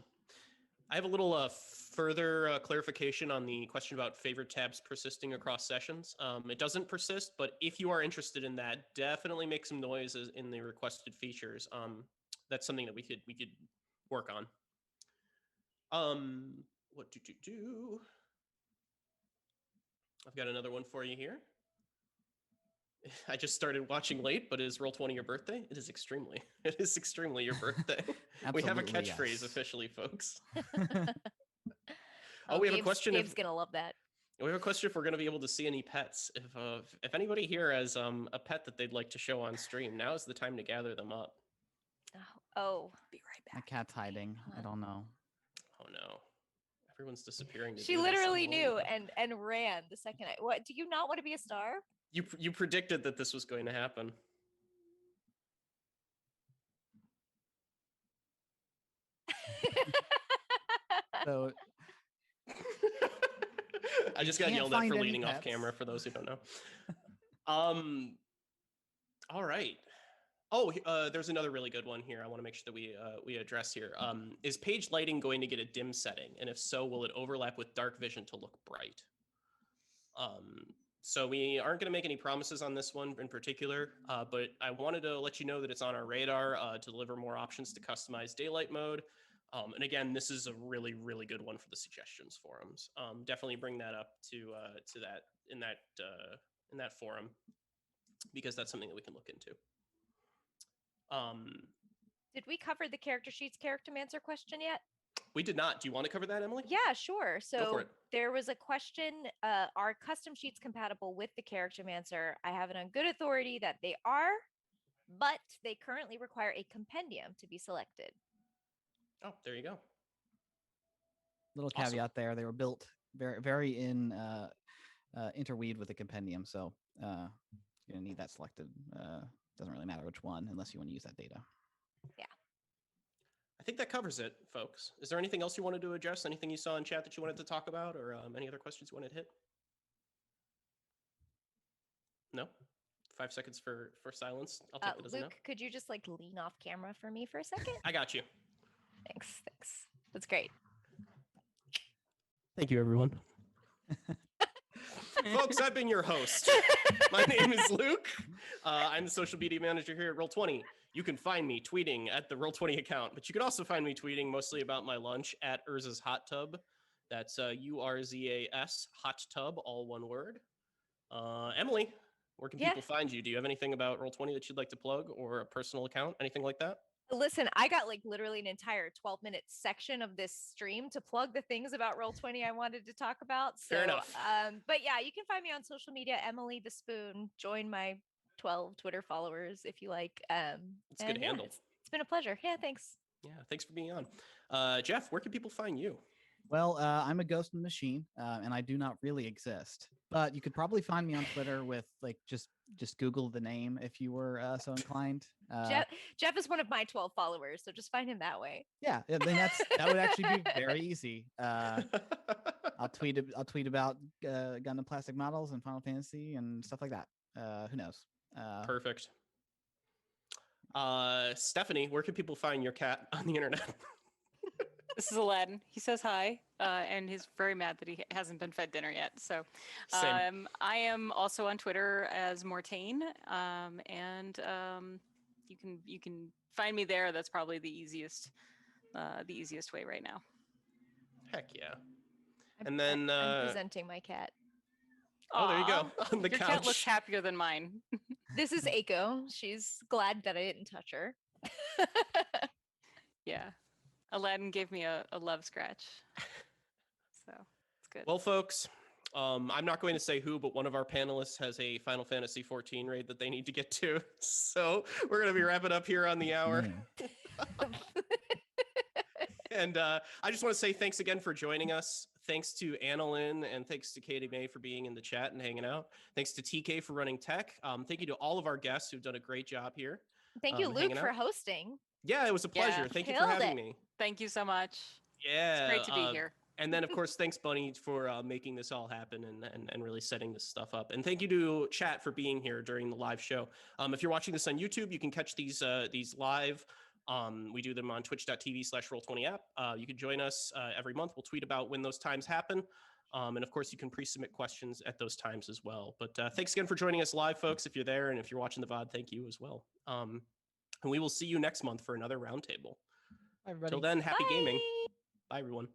I have a little further clarification on the question about favorite tabs persisting across sessions. It doesn't persist, but if you are interested in that, definitely make some noises in the requested features. That's something that we could work on. What do? I've got another one for you here. I just started watching late, but is Roll20 your birthday? It is extremely your birthday. We have a catchphrase officially, folks. We have a question. Gabe's gonna love that. We have a question if we're going to be able to see any pets. If anybody here has a pet that they'd like to show on stream, now is the time to gather them up. Oh, be right back. My cat's hiding. I don't know. Oh no. Everyone's disappearing. She literally knew and ran the second. What, do you not want to be a star? You predicted that this was going to happen. So I just got yelled at for leaning off camera, for those who don't know. All right. Oh, there's another really good one here. I want to make sure that we address here. Is page lighting going to get a dim setting? And if so, will it overlap with dark vision to look bright? So we aren't going to make any promises on this one in particular, but I wanted to let you know that it's on our radar to deliver more options to customize daylight mode. And again, this is a really, really good one for the suggestions forums. Definitely bring that up to that in that forum, because that's something that we can look into. Did we cover the character sheets charactermancer question yet? We did not. Do you want to cover that, Emily? Yeah, sure. So it. There was a question, are custom sheets compatible with the charactermancer? I have it on good authority that they are, but they currently require a compendium to be selected. Oh, there you go. Little caveat there. They were built very, very interweaved with the compendium. So you're going to need that selected. Doesn't really matter which one unless you want to use that data. Yeah. I think that covers it, folks. Is there anything else you wanted to address? Anything you saw in chat that you wanted to talk about, or any other questions you wanted to hit? No? 5 seconds for silence. I'll take that as a no. Luke, could you just lean off camera for me for a second? I got you. Thanks. That's great. Thank you, everyone. Folks, I've been your host. My name is Luke. I'm the social media manager here at Roll20. You can find me tweeting at the Roll20 account, but you can also find me tweeting mostly about my lunch at Urza's Hot Tub. That's URZAS Hot Tub, all one word. Emily, where can people find you? Do you have anything about Roll20 that you'd like to plug, or a personal account, anything like that? Listen, I got literally an entire 12-minute section of this stream to plug the things about Roll20 I wanted to talk about. So, fair enough. But yeah, you can find me on social media, Emily the Spoon. Join my 12 Twitter followers if you like. It's a good handle. It's been a pleasure. Yeah, thanks. Yeah, thanks for being on. Jeff, where can people find you? Well, I'm a ghost in the machine, and I do not really exist. But you could probably find me on Twitter with just Google the name if you were so inclined. Jeff is one of my 12 followers, so just find him that way. Yeah, then that would actually be very easy. I'll tweet about Gundam plastic models and Final Fantasy and stuff like that. Who knows? Perfect. Stephanie, where can people find your cat on the internet? This is Aladdin. He says hi, and he's very mad that he hasn't been fed dinner yet. So I am also on Twitter as Mortain, and you can find me there. That's probably the easiest way right now. Heck yeah. And then I'm presenting my cat. Oh, there you go. On the Your couch. cat looks happier than mine. This is Aiko. She's glad that I didn't touch her. Yeah. Aladdin gave me a love scratch. So it's good. Well, folks, I'm not going to say who, but one of our panelists has a Final Fantasy 14 raid that they need to get to. So we're going to be wrapping up here on the hour. And I just want to say thanks again for joining us. Thanks to Annalyn and thanks to Katie May for being in the chat and hanging out. Thanks to TK for running tech. Thank you to all of our guests who've done a great job here. Thank you, Luke, hanging for out. hosting. Yeah, it was a pleasure. Yeah. Thank you for Killed having it. me. Thank you so much. Yeah. It's great to be here. And then, of course, thanks, Bunny, for making this all happen and really setting this stuff up. And thank you to chat for being here during the live show. If you're watching this on YouTube, you can catch these live. We do them on twitch.tv/roll20app. You can join us every month. We'll tweet about when those times happen. And of course, you can pre-submit questions at those times as well. But thanks again for joining us live, folks. If you're there and if you're watching the VOD, thank you as well. And we will see you next month for another roundtable. Bye, everybody. Till then, happy Bye. gaming. Bye, everyone.